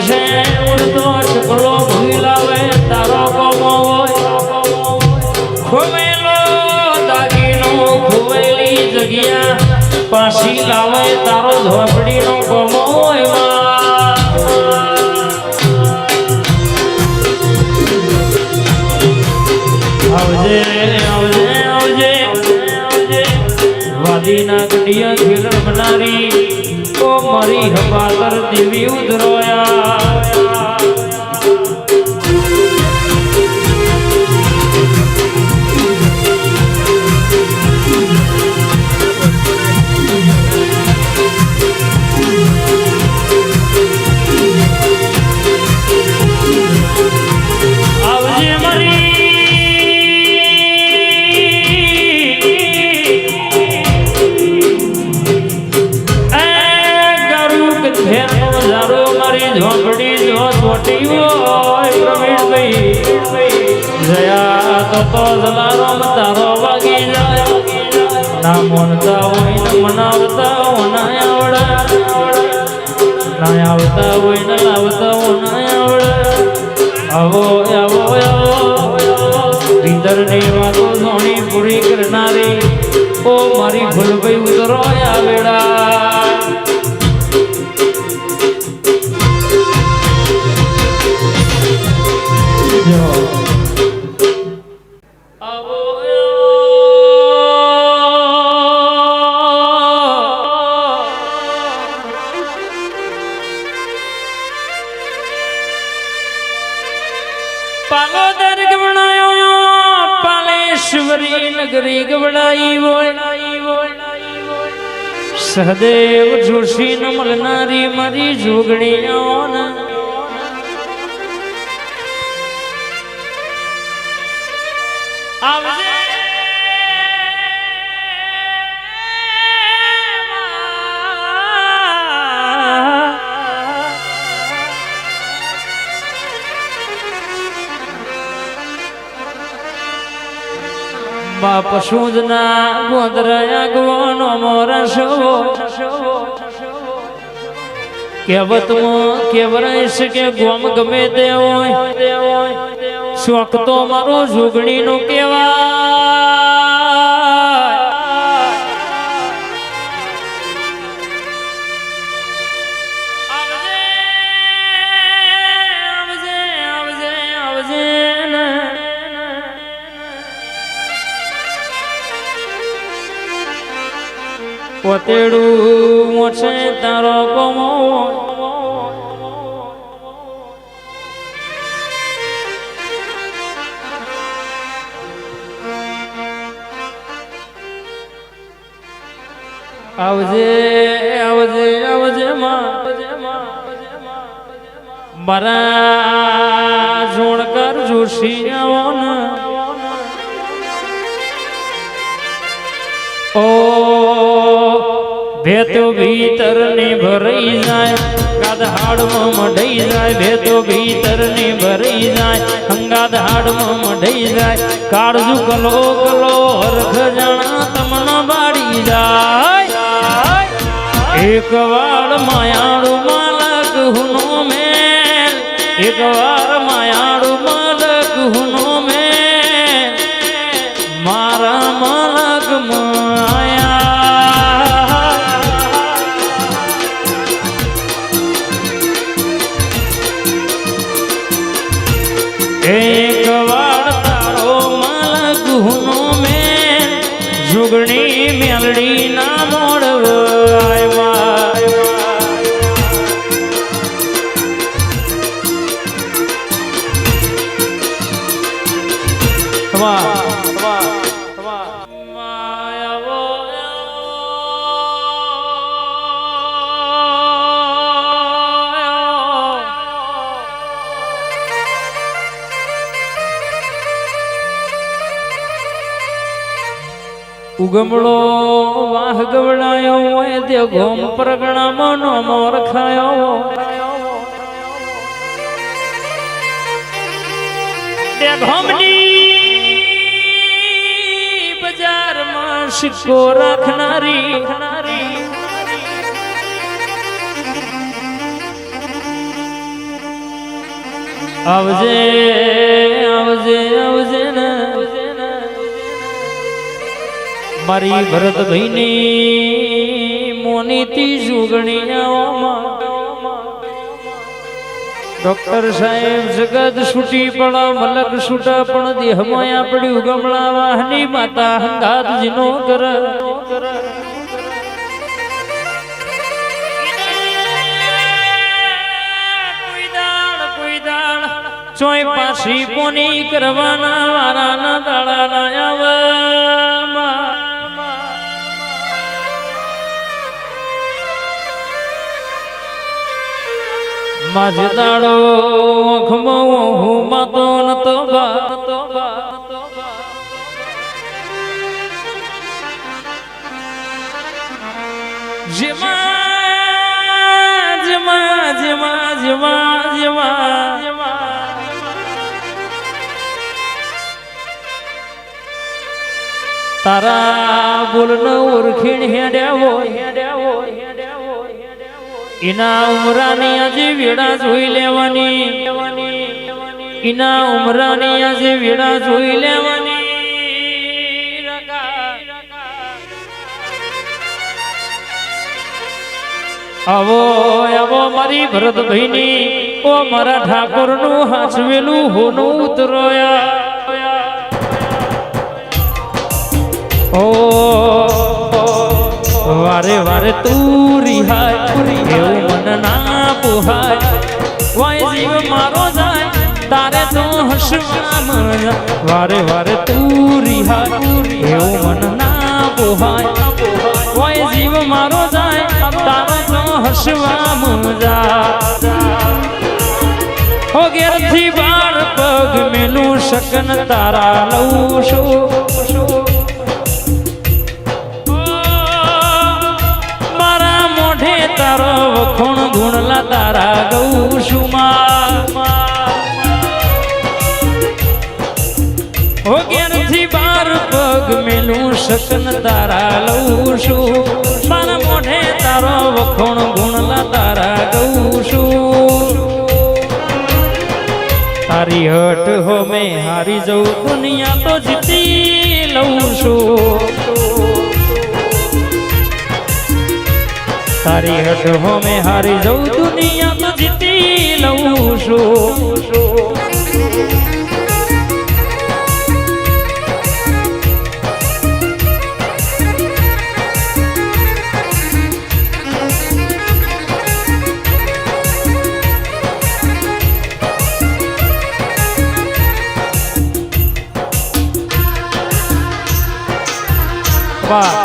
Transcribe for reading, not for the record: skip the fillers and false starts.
છે ઉડતો છકલો ભૂલાવે તારો કોમો હોય ખોવેલો દાગીનો ખોવેલી જગ્યા પાછી લાવે તારો ઝોપડીનો કોમો હોય આવજે આવજે આવજે વાદીના ગઢિયા ખેલણ બનારી ઓ મારી હબાતર દેવી ઉધરોયા આવજે મારી ઝોપડી જો છોટી હોય પ્રવીણભાઈ જયા તો જલારામ તારો વાગી જાય ના મોનતા હોય ને મનાવતા હોના આવડે ના આવતા હોય ને લાવતા હોના આવડે આવો આવો આવો ભીતરની વાતો સોની પૂરી કરનારી ઓ મારી ભૂલભાઈ ઉતરો આવેડા પાલોદર ગવણાયો પાલેશ્વરી નગરી ગવડાઈ હોય સહદેવ જોશી ન મળનારી મારી જોગણીઓ આવજે બાપ સુદના ગોદરાયા ગવાનો મોરસો કહેવતમાં કહેવરાઈશ કે ગોમ ગમે તે હોય શોખ તો મારો જોગણીનો કહેવાય પોતેડું મોછે તારો કોમો આવજે આવજે આવજે મારા જોણકર જોશી આવો ને ઓ ભેતો ભીતર ને ભરાઈ જાય ગાદ હાડમાં મઢઈ જાય ભેતો ભીતર ને ભરાઈ જાય હંગાદ હાડમાં મઢઈ જાય કાળજુ કલો કલો હરખ જાણા તમને બાળી જાય એક વાર માયાળુ માલક હુનો મેલ એક વાર માયાળુ માલક હુનો મેલ મારા માલક માયા એક વાર તારો માલક હુનો મેલ જોગણી મેલડી ના મોડવા ઉગમળો વાહ ગવડાયો હોય તે ગોમ પ્રગણામાં નો મોર ખાયો તે ગોમની બજારમાં સિક્કો રાખનારી આવજે આવજે આવજે ને મારી ભરતભાઈની મોનીતી જુગણીયાઓમાં ડોક્ટર સાહેબ જગત છૂટી પડા મલક છૂટા પણ દેહમાં આપડ્યું ગમણા વાહની માતા હંગાત જીનો કર ચોય પાછી કોની કરવાના વારાના દાડા આવા માજે દાડો આંખમો હું માતો નતો જેમાં જેમાં જેમાં જેમાં જેમાં તારા બોલનો ઓળખીણ હેડ્યા હોય એના ઉમરાની આજે વેડા જોઈ લેવાની એના ઉમરાની આજે વેડા જોઈ લેવાની આવો આવો મારી ભરતભાઈની ઓ મારા ઠાકોરનું હાચવેલું હોનું ઉતરોયા ઓ વારે વારે તું રિહાય એવું મન ના પોહાય વાય જીવ મારો જાય તારે તો હસવામાં વારે વારે તું રિહાય એવું મન ના પોહાય વાય જીવ મારો જાય તારે તો હસવામાં જા હો ઘેરથી બાર પગ મેલું શકન તારા લઉં છું તારો વખોણ ગુણલા તારા ગૌ સુમા હો ઘેરથી બાર પગ મેલું શકન તારા લઉં છું મારા મોઢે તારો વખોણ ગુણલા તારા ગૌ છું તારી હટ હો મેં હારી જઉં દુનિયા તો જીતી લઉં છું તારી હટ હો મેં હારી જઉં દુનિયા તો જીતી લઉં છું વાહ